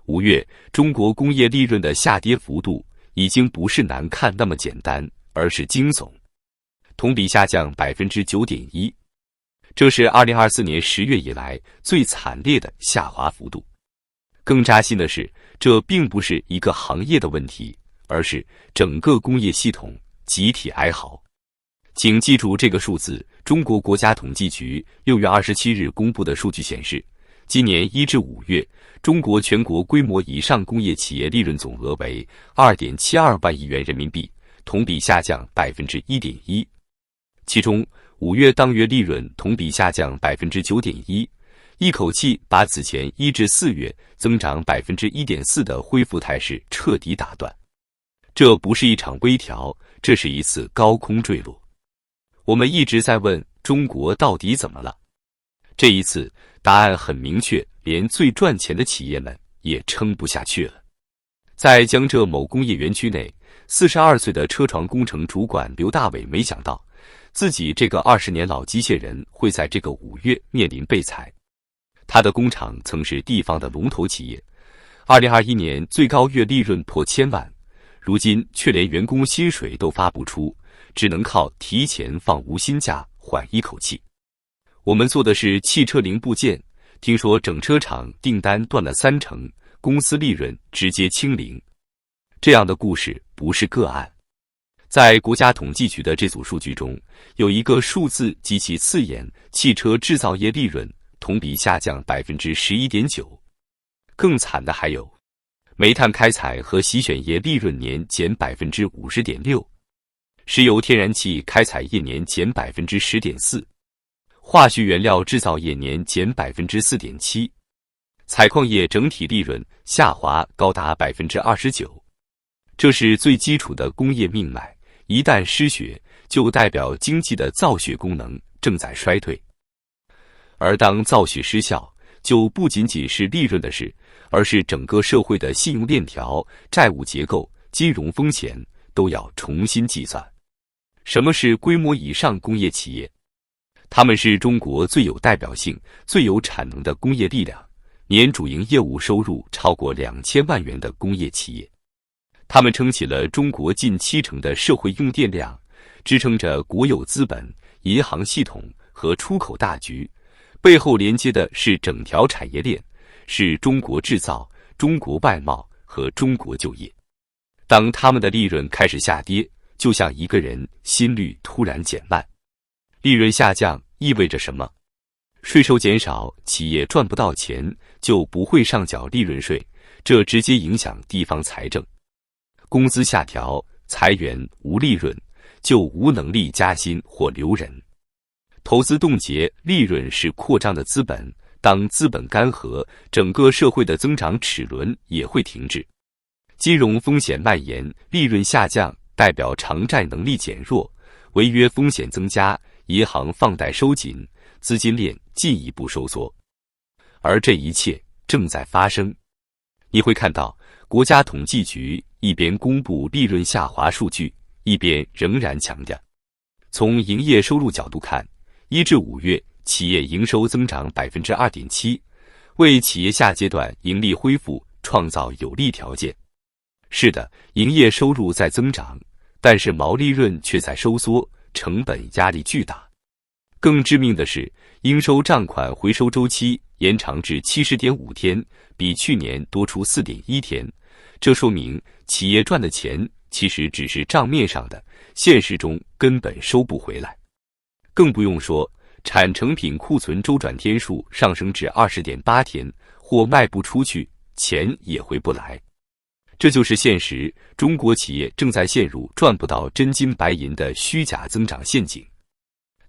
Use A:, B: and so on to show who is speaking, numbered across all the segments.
A: 5月，中国工业利润的下跌幅度已经不是难看那么简单，而是惊悚，同比下降 9.1%， 这是2024年10月以来最惨烈的下滑幅度。更扎心的是，这并不是一个行业的问题，而是整个工业系统集体哀嚎。请记住这个数字，中国国家统计局6月27日公布的数据显示，今年1至5月，中国全国规模以上工业企业利润总额为 2.72 万亿元人民币，同比下降 1.1%。其中5月当月利润同比下降 9.1%， 一口气把此前1至4月增长 1.4% 的恢复态势彻底打断。这不是一场微调，这是一次高空坠落。我们一直在问中国到底怎么了？这一次答案很明确，连最赚钱的企业们也撑不下去了。在江浙某工业园区内，42岁的车床工程主管刘大伟没想到，自己这个20年老机械人会在这个5月面临被裁。他的工厂曾是地方的龙头企业，2021年最高月利润破1000万，如今却连员工薪水都发不出，只能靠提前放无薪假缓一口气。我们做的是汽车零部件，听说整车厂订单断了30%，公司利润直接清零。这样的故事不是个案。在国家统计局的这组数据中，有一个数字极其刺眼，汽车制造业利润同比下降 11.9%。更惨的还有，煤炭开采和洗选业利润年减 50.6%， 石油天然气开采业年减 10.4%， 化学原料制造业年减 4.7%， 采矿业整体利润下滑高达 29%。 这是最基础的工业命脉，一旦失血，就代表经济的造血功能正在衰退。而当造血失效，就不仅仅是利润的事，而是整个社会的信用链条、债务结构、金融风险都要重新计算。什么是规模以上工业企业？他们是中国最有代表性、最有产能的工业力量，年主营业务收入超过2000万元的工业企业。他们撑起了中国近70%的社会用电量，支撑着国有资本、银行系统和出口大局，背后连接的是整条产业链，是中国制造、中国外贸和中国就业。当他们的利润开始下跌，就像一个人心率突然减慢。利润下降意味着什么？税收减少，企业赚不到钱，就不会上缴利润税，这直接影响地方财政。工资下调，裁员，无利润，就无能力加薪或留人。投资冻结，利润是扩张的资本，当资本干涸，整个社会的增长齿轮也会停滞。金融风险蔓延，利润下降，代表偿债能力减弱，违约风险增加，银行放贷收紧，资金链进一步收缩。而这一切正在发生。你会看到，国家统计局一边公布利润下滑数据，一边仍然强调，从营业收入角度看，1至5月企业营收增长 2.7%， 为企业下阶段盈利恢复创造有利条件。是的，营业收入在增长，但是毛利润却在收缩，成本压力巨大。更致命的是，应收账款回收周期延长至 70.5 天，比去年多出 4.1 天。这说明企业赚的钱其实只是账面上的，现实中根本收不回来。更不用说产成品库存周转天数上升至 20.8 天，货卖不出去，钱也回不来。这就是现实，中国企业正在陷入赚不到真金白银的虚假增长陷阱。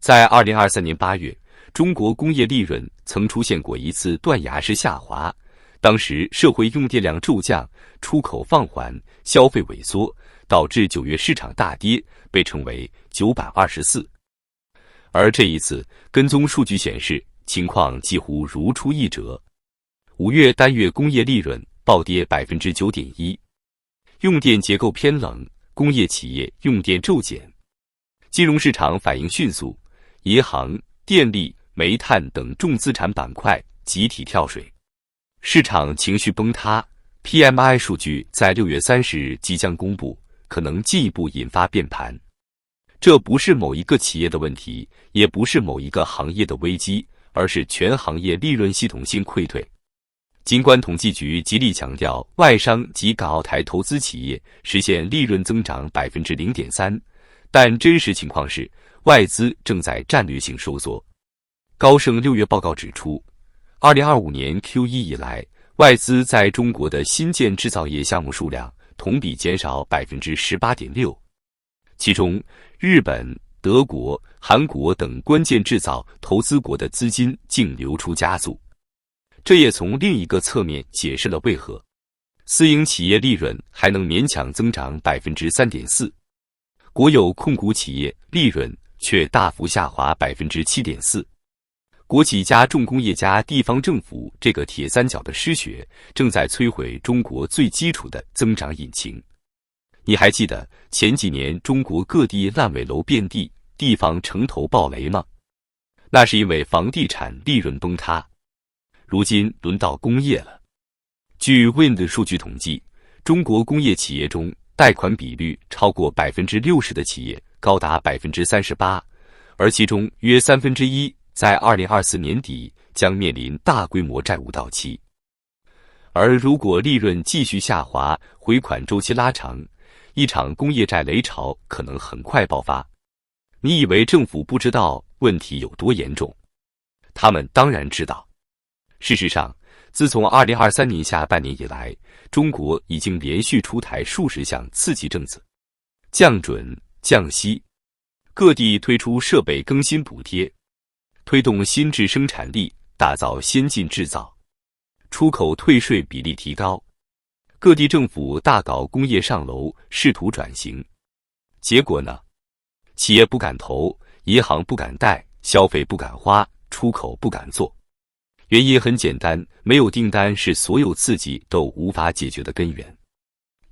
A: 在2023年8月，中国工业利润曾出现过一次断崖式下滑，当时社会用电量骤降，出口放缓，消费萎缩，导致9月市场大跌，被称为9板24。而这一次跟踪数据显示，情况几乎如出一辙。5月单月工业利润暴跌 9.1%， 用电结构偏冷，工业企业用电骤减。金融市场反应迅速，银行、电力、煤炭等重资产板块集体跳水，市场情绪崩塌， PMI 数据在6月30日即将公布，可能进一步引发变盘。这不是某一个企业的问题，也不是某一个行业的危机，而是全行业利润系统性溃退。尽管统计局极力强调外商及港澳台投资企业实现利润增长 0.3%， 但真实情况是外资正在战略性收缩。高盛6月报告指出，2025年 Q1 以来，外资在中国的新建制造业项目数量同比减少 18.6%， 其中日本、德国、韩国等关键制造投资国的资金净流出加速。这也从另一个侧面解释了为何私营企业利润还能勉强增长 3.4%， 国有控股企业利润却大幅下滑 7.4%。国企加重工业加地方政府这个铁三角的失血，正在摧毁中国最基础的增长引擎。你还记得前几年中国各地烂尾楼遍地，地方城头暴雷吗？那是因为房地产利润崩塌。如今轮到工业了。据 Wind 数据统计，中国工业企业中贷款比率超过 60% 的企业高达 38%， 而其中约1/3在2024年底将面临大规模债务到期。而如果利润继续下滑，回款周期拉长，一场工业债雷潮可能很快爆发。你以为政府不知道问题有多严重？他们当然知道。事实上，自从2023年下半年以来，中国已经连续出台数十项刺激政策，降准、降息，各地推出设备更新补贴，推动新质生产力，打造先进制造，出口退税比例提高，各地政府大搞工业上楼，试图转型。结果呢？企业不敢投，银行不敢贷，消费不敢花，出口不敢做。原因很简单，没有订单是所有刺激都无法解决的根源。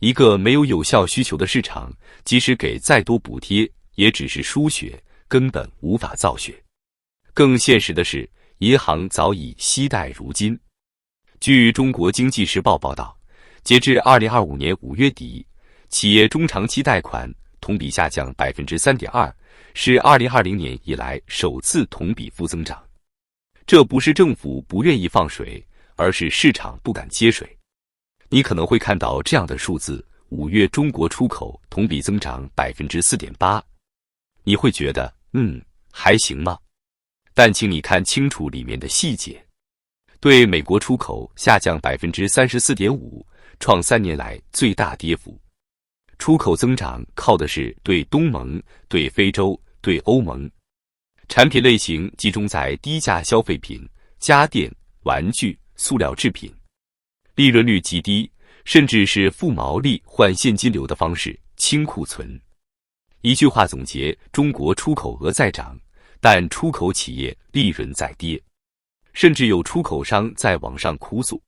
A: 一个没有有效需求的市场，即使给再多补贴，也只是输血，根本无法造血。更现实的是，银行早已惜贷如金。据中国经济时报报道，截至2025年5月底，企业中长期贷款同比下降 3.2%， 是2020年以来首次同比负增长。这不是政府不愿意放水，而是市场不敢接水。你可能会看到这样的数字：5月中国出口同比增长 4.8%， 你会觉得还行吗？但请你看清楚里面的细节。对美国出口下降 34.5%， 创3年来最大跌幅。出口增长靠的是对东盟、对非洲、对欧盟。产品类型集中在低价消费品、家电、玩具、塑料制品，利润率极低，甚至是负毛利换现金流的方式清库存。一句话总结，中国出口额在涨，但出口企业利润在跌，甚至有出口商在网上哭诉，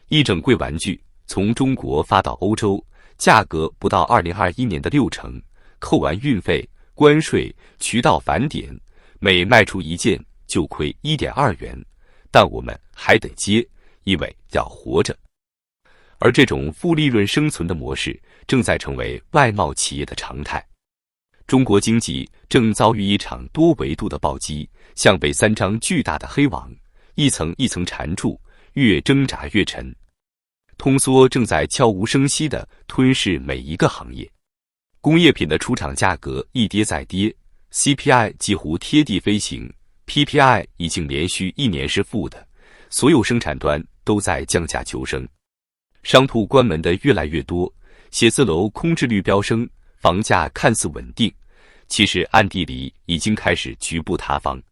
A: 一整柜玩具从中国发到欧洲，价格不到2021年的60%，扣完运费、关税、渠道返点，每卖出一件就亏 1.2 元，但我们还得接，因为要活着。而这种负利润生存的模式正在成为外贸企业的常态。中国经济正遭遇一场多维度的暴击，像被3张巨大的黑网一层一层缠住，越挣扎越沉。通缩正在悄无声息地吞噬每一个行业，工业品的出厂价格一跌再跌， CPI 几乎贴地飞行， PPI 已经连续1年是负的，所有生产端都在降价求生。商铺关门的越来越多，写字楼空置率飙升，房价看似稳定，其实暗地里已经开始局部塌方。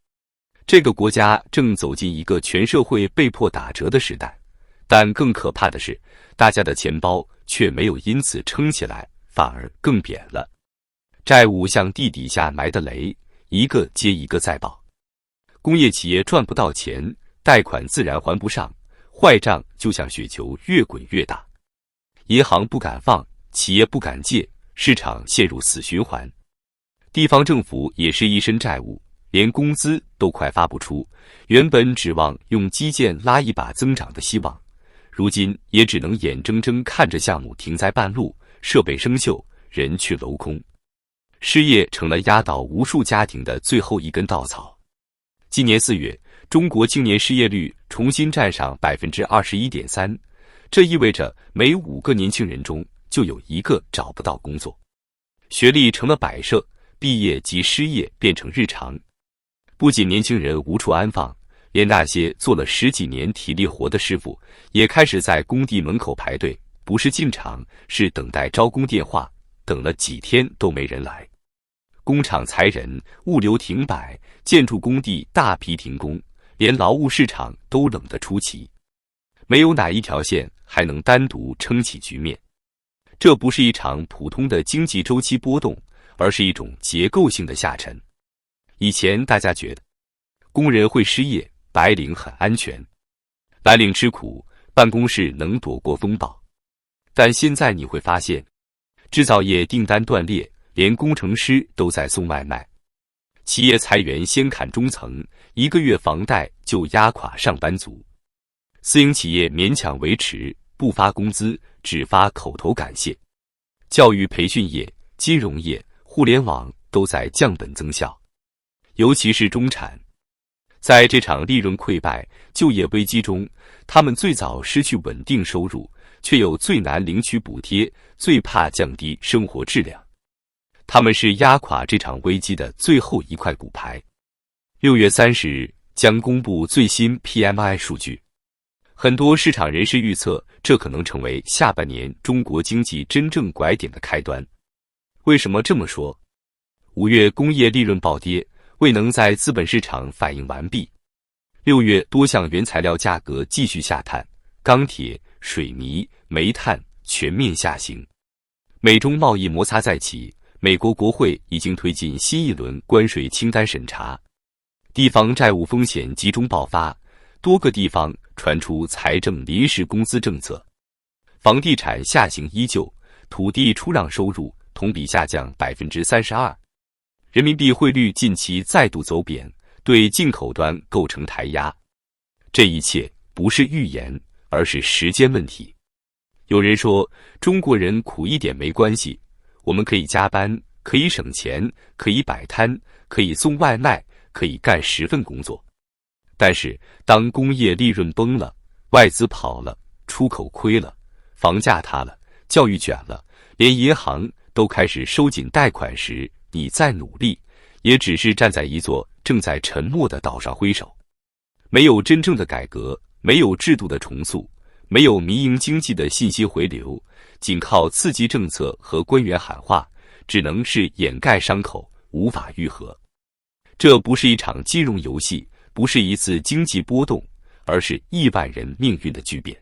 A: 这个国家正走进一个全社会被迫打折的时代，但更可怕的是，大家的钱包却没有因此撑起来，反而更扁了。债务像地底下埋的雷，一个接一个在爆。工业企业赚不到钱，贷款自然还不上，坏账就像雪球越滚越大。银行不敢放，企业不敢借，市场陷入死循环。地方政府也是一身债务，连工资都快发不出，原本指望用基建拉一把增长的希望，如今也只能眼睁睁看着项目停在半路，设备生锈，人去楼空。失业成了压倒无数家庭的最后一根稻草。今年4月，中国青年失业率重新站上 21.3%， 这意味着每5个年轻人中就有1个找不到工作。学历成了摆设，毕业即失业变成日常。不仅年轻人无处安放，连那些做了10几年体力活的师傅也开始在工地门口排队，不是进厂，是等待招工电话，等了几天都没人来。工厂裁人，物流停摆，建筑工地大批停工，连劳务市场都冷得出奇。没有哪一条线还能单独撑起局面。这不是一场普通的经济周期波动，而是一种结构性的下沉。以前大家觉得工人会失业，白领很安全，蓝领吃苦，办公室能躲过风暴。但现在你会发现，制造业订单断裂，连工程师都在送外卖。企业裁员先砍中层，1个月房贷就压垮上班族。私营企业勉强维持，不发工资，只发口头感谢。教育培训业、金融业、互联网都在降本增效，尤其是中产。在这场利润溃败、就业危机中，他们最早失去稳定收入，却又最难领取补贴，最怕降低生活质量。他们是压垮这场危机的最后一块骨牌。6月30日将公布最新 PMI 数据，很多市场人士预测，这可能成为下半年中国经济真正拐点的开端。为什么这么说？5月工业利润暴跌，未能在资本市场反应完毕。6月多项原材料价格继续下探，钢铁、水泥、煤炭全面下行。美中贸易摩擦再起，美国国会已经推进新一轮关税清单审查。地方债务风险集中爆发，多个地方传出财政临时工资政策。房地产下行依旧，土地出让收入同比下降 32%。人民币汇率近期再度走贬，对进口端构成抬压。这一切不是预言，而是时间问题。有人说，中国人苦一点没关系，我们可以加班，可以省钱，可以摆摊，可以送外卖，可以干10份工作。但是当工业利润崩了，外资跑了，出口亏了，房价塌了，教育卷了，连银行都开始收紧贷款时，你再努力，也只是站在一座正在沉没的岛上挥手。没有真正的改革，没有制度的重塑，没有民营经济的信息回流，仅靠刺激政策和官员喊话，只能是掩盖伤口，无法愈合。这不是一场金融游戏，不是一次经济波动，而是亿万人命运的巨变。